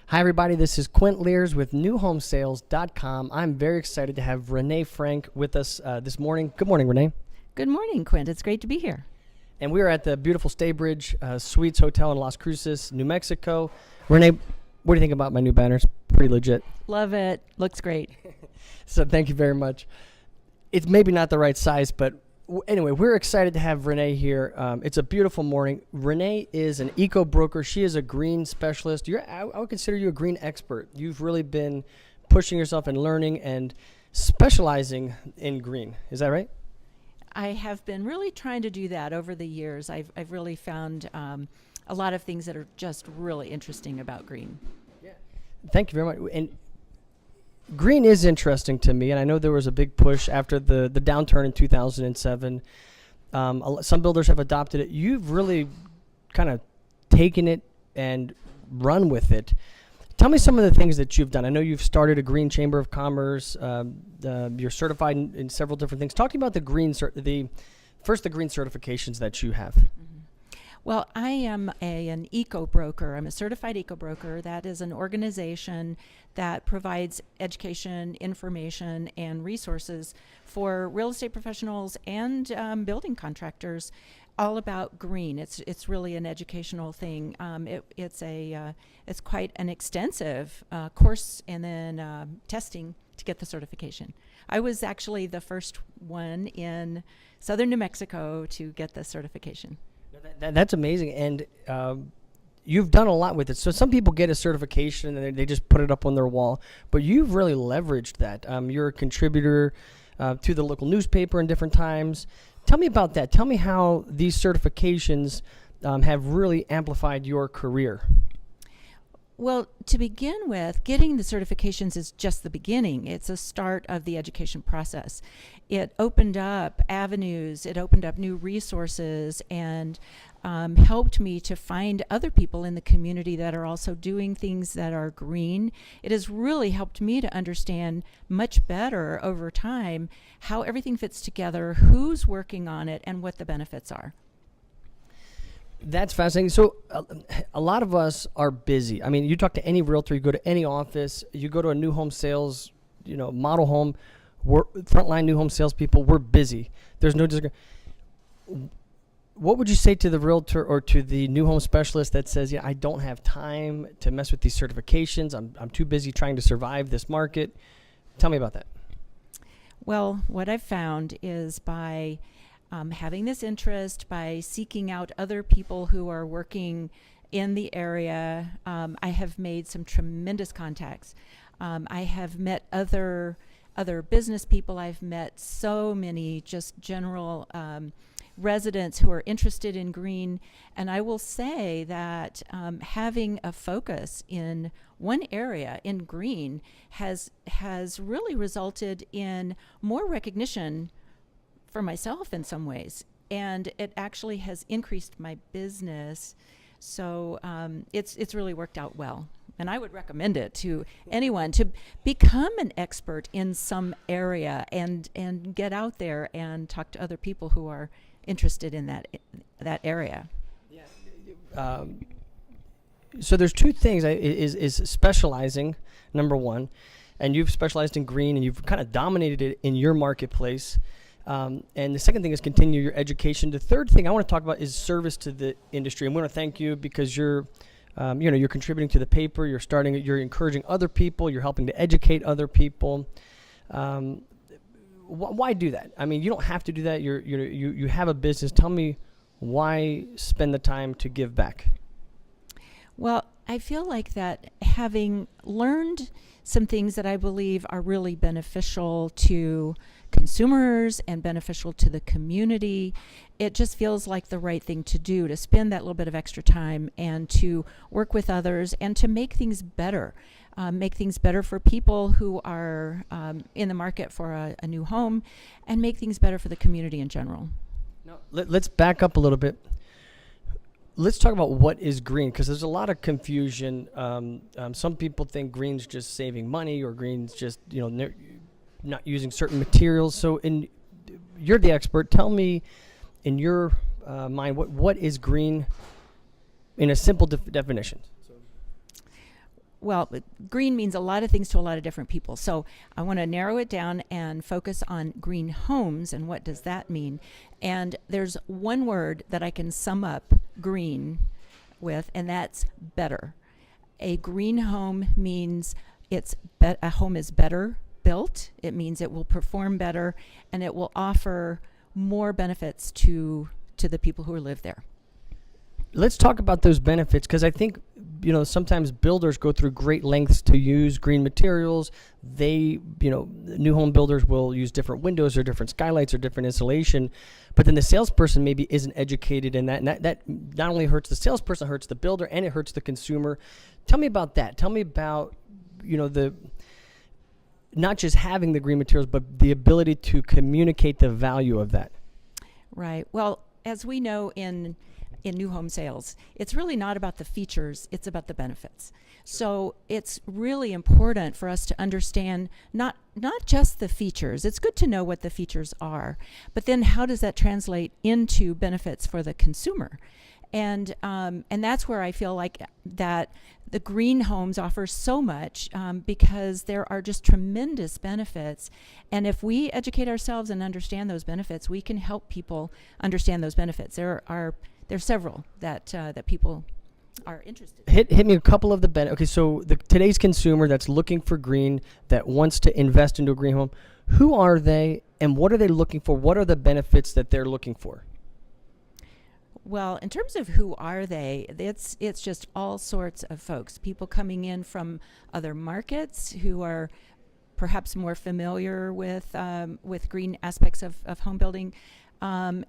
Hi, everybody. This is Quint Lears with newhomesales.com. I'm very excited to have Renee Frank with us this morning. Good morning, Renee. Good morning, Quint. It's great to be here. And we are at the beautiful Staybridge Suites Hotel in Las Cruces, New Mexico. Renee, what do you think about my new banners? Pretty legit. Love it. Looks great. So thank you very much. It's maybe not the right size, but anyway, we're excited to have Renee here. It's a beautiful morning. Renee is an EcoBroker. She is a green specialist. I would consider you a green expert. You've really been pushing yourself and learning and specializing in green. Is that right? I have been really trying to do that over the years. I've really found a lot of things that are just really interesting about green. Yeah. Thank you very much. And green is interesting to me, and I know there was a big push after the downturn in 2007. Some builders have adopted it. You've really kind of taken it and run with it. Tell me some of the things that you've done. I know you've started a Green Chamber of Commerce. You're certified in several different things. Talk to me about the green certifications that you have. Well, I am an EcoBroker. I'm a certified EcoBroker. That is an organization that provides education, information, and resources for real estate professionals and building contractors, all about green. It's really an educational thing. It's quite an extensive course and then testing to get the certification. I was actually the first one in southern New Mexico to get the certification. That's amazing, and you've done a lot with it. So some people get a certification and they just put it up on their wall, but you've really leveraged that. You're a contributor to the local newspaper in different times. Tell me about that. Tell me how these certifications have really amplified your career. Well, to begin with, getting the certifications is just the beginning. It's a start of the education process. It opened up avenues, it opened up new resources, and helped me to find other people in the community that are also doing things that are green. It has really helped me to understand much better over time how everything fits together, who's working on it, and what the benefits are. That's fascinating. So a lot of us are busy. I mean, you talk to any realtor, you go to any office, you go to a new home sales, model home, frontline new home salespeople, we're busy. There's no disagreement. What would you say to the realtor or to the new home specialist that says, I don't have time to mess with these certifications. I'm too busy trying to survive this market. Tell me about that. Well, what I've found is by having this interest, by seeking out other people who are working in the area, I have made some tremendous contacts. I have met other business people. I've met so many just general residents who are interested in green, and I will say that having a focus in one area in green has really resulted in more recognition for myself in some ways, and it actually has increased my business. So it's really worked out well, and I would recommend it to anyone to become an expert in some area and get out there and talk to other people who are interested in that area. Yeah. So there's two things. Is specializing, number one, and you've specialized in green and you've kind of dominated it in your marketplace. And the second thing is continue your education. The third thing I want to talk about is service to the industry. And we want to thank you because you're contributing to the paper. You're encouraging other people. You're helping to educate other people. Why do that? I mean, you don't have to do that. You have a business. Tell me why spend the time to give back. Well, I feel like that having learned some things that I believe are really beneficial to consumers and beneficial to the community, it just feels like the right thing to do, to spend that little bit of extra time and to work with others and to make things better. Make things better for people who are in the market for a new home, and make things better for the community in general. Now, let's back up a little bit. Let's talk about what is green, because there's a lot of confusion. Some people think green's just saving money, or green's just not using certain materials. So you're the expert. Tell me, in your mind, what is green in a simple definition? well, green means a lot of things to a lot of different people. So I want to narrow it down and focus on green homes and what does that mean. And there's one word that I can sum up green with, and that's better. A green home means a home is better built. It means it will perform better, and it will offer more benefits to the people who live there. Let's talk about those benefits, because I think, sometimes builders go through great lengths to use green materials. New home builders will use different windows or different skylights or different insulation, but then the salesperson maybe isn't educated in that, and that not only hurts the salesperson, it hurts the builder, and it hurts the consumer. Tell me about that. Tell me about, not just having the green materials, but the ability to communicate the value of that. Right. Well, as we know in new home sales, it's really not about the features, it's about the benefits. So it's really important for us to understand not just the features. It's good to know what the features are, but then how does that translate into benefits for the consumer? And that's where I feel like that the green homes offer so much, because there are just tremendous benefits. And if we educate ourselves and understand those benefits, we can help people understand those benefits. There's several that people are interested in. Hit me a couple of the benefits. Okay, so today's consumer that's looking for green, that wants to invest into a green home, who are they and what are they looking for? What are the benefits that they're looking for? Well, in terms of who are they, it's just all sorts of folks. People coming in from other markets who are perhaps more familiar with green aspects of home building.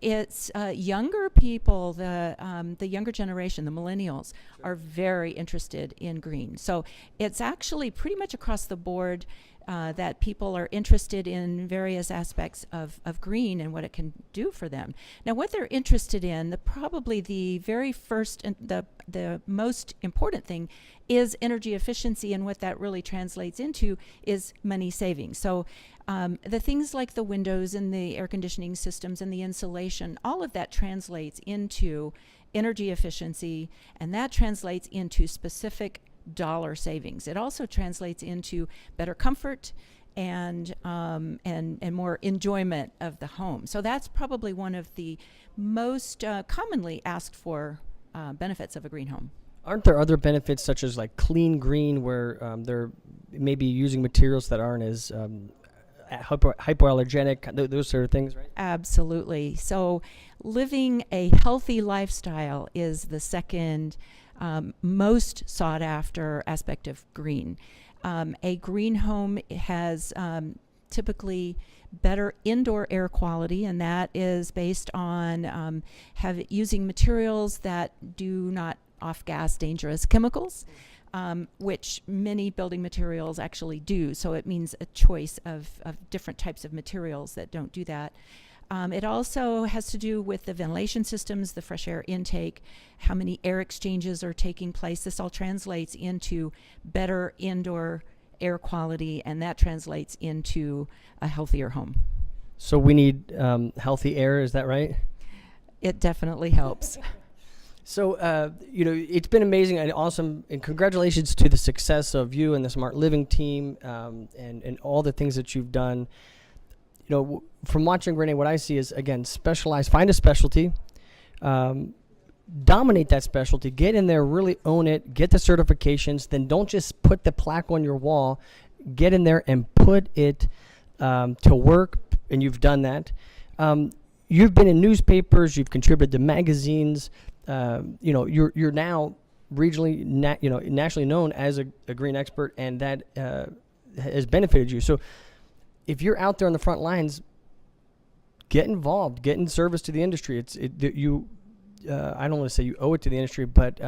It's younger people, the younger generation, the millennials, are very interested in green. So it's actually pretty much across the board that people are interested in various aspects of green and what it can do for them. Now, what they're interested in, probably the very first and the most important thing is energy efficiency, and what that really translates into is money savings. So the things like the windows and the air conditioning systems and the insulation, all of that translates into energy efficiency, and that translates into specific dollar savings. It also translates into better comfort and more enjoyment of the home. So that's probably one of the most commonly asked for benefits of a green home. Aren't there other benefits such as like clean green, where they're maybe using materials that aren't as hypoallergenic, those sort of things, right? Absolutely. So living a healthy lifestyle is the second most sought after aspect of green. A green home has typically better indoor air quality, and that is based on using materials that do not off-gas dangerous chemicals, which many building materials actually do. So it means a choice of different types of materials that don't do that. It also has to do with the ventilation systems, the fresh air intake, how many air exchanges are taking place. This all translates into better indoor air quality, and that translates into a healthier home. So we need healthy air, is that right? It definitely helps. So, it's been amazing and awesome, and congratulations to the success of you and the Smart Living team, and all the things that you've done. From watching Renee, what I see is, again, specialize, find a specialty, dominate that specialty, get in there, really own it, get the certifications, then don't just put the plaque on your wall, get in there and put it to work, and you've done that. You've been in newspapers, you've contributed to magazines, you're now regionally, nationally known as a green expert, and that has benefited you. So if you're out there on the front lines, get involved, get in service to the industry. I don't want to say you owe it to the industry, but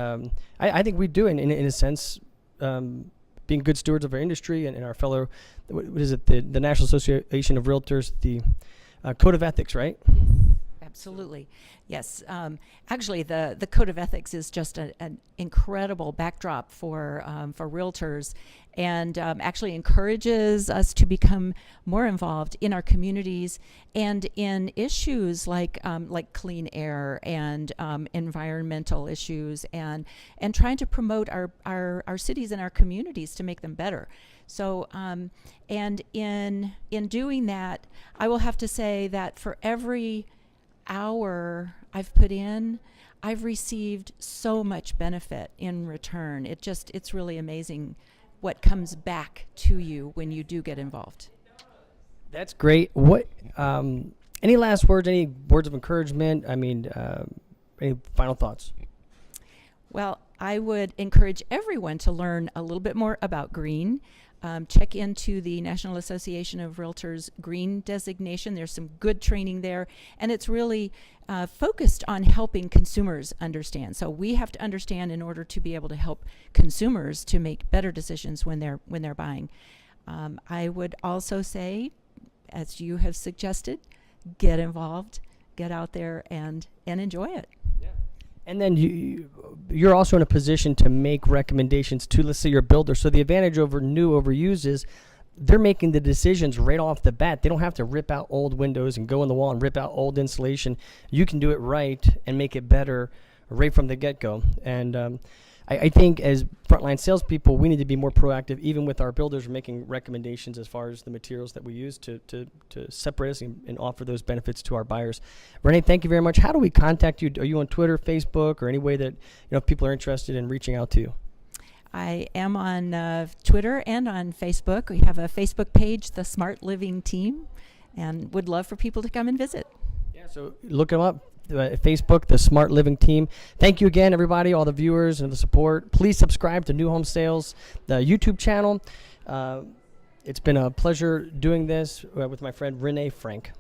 I think we do in a sense, being good stewards of our industry and our fellow, what is it, the National Association of Realtors, the Code of Ethics, right? Yes, Absolutely. Yes. Actually, the Code of Ethics is just an incredible backdrop for realtors, and actually encourages us to become more involved in our communities and in issues like clean air and environmental issues, and trying to promote our cities and our communities to make them better. So, and in doing that, I will have to say that for every hour I've put in, I've received so much benefit in return. It's really amazing what comes back to you when you do get involved. That's great. What, any last words, any words of encouragement? I mean, any final thoughts? Well, I would encourage everyone to learn a little bit more about green. Check into the National Association of Realtors green designation. There's some good training there, and it's really focused on helping consumers understand. So we have to understand in order to be able to help consumers to make better decisions when they're buying. I would also say, as you have suggested, get involved, get out there and enjoy it. And then you're also in a position to make recommendations to, let's say, your builder. So the advantage over new, over used is they're making the decisions right off the bat. They don't have to rip out old windows and go in the wall and rip out old insulation. You can do it right and make it better right from the get-go. And I think as frontline salespeople, we need to be more proactive, even with our builders, making recommendations as far as the materials that we use to separate us and offer those benefits to our buyers. Renee, thank you very much. How do we contact you? Are you on Twitter, Facebook, or any way that if people are interested in reaching out to you? I am on Twitter and on Facebook. We have a Facebook page, The Smart Living Team, and would love for people to come and visit. Yeah, so look them up. Facebook, The Smart Living Team. Thank you again, everybody, all the viewers and the support. Please subscribe to New Home Sales, the YouTube channel. It's been a pleasure doing this with my friend Renee Frank.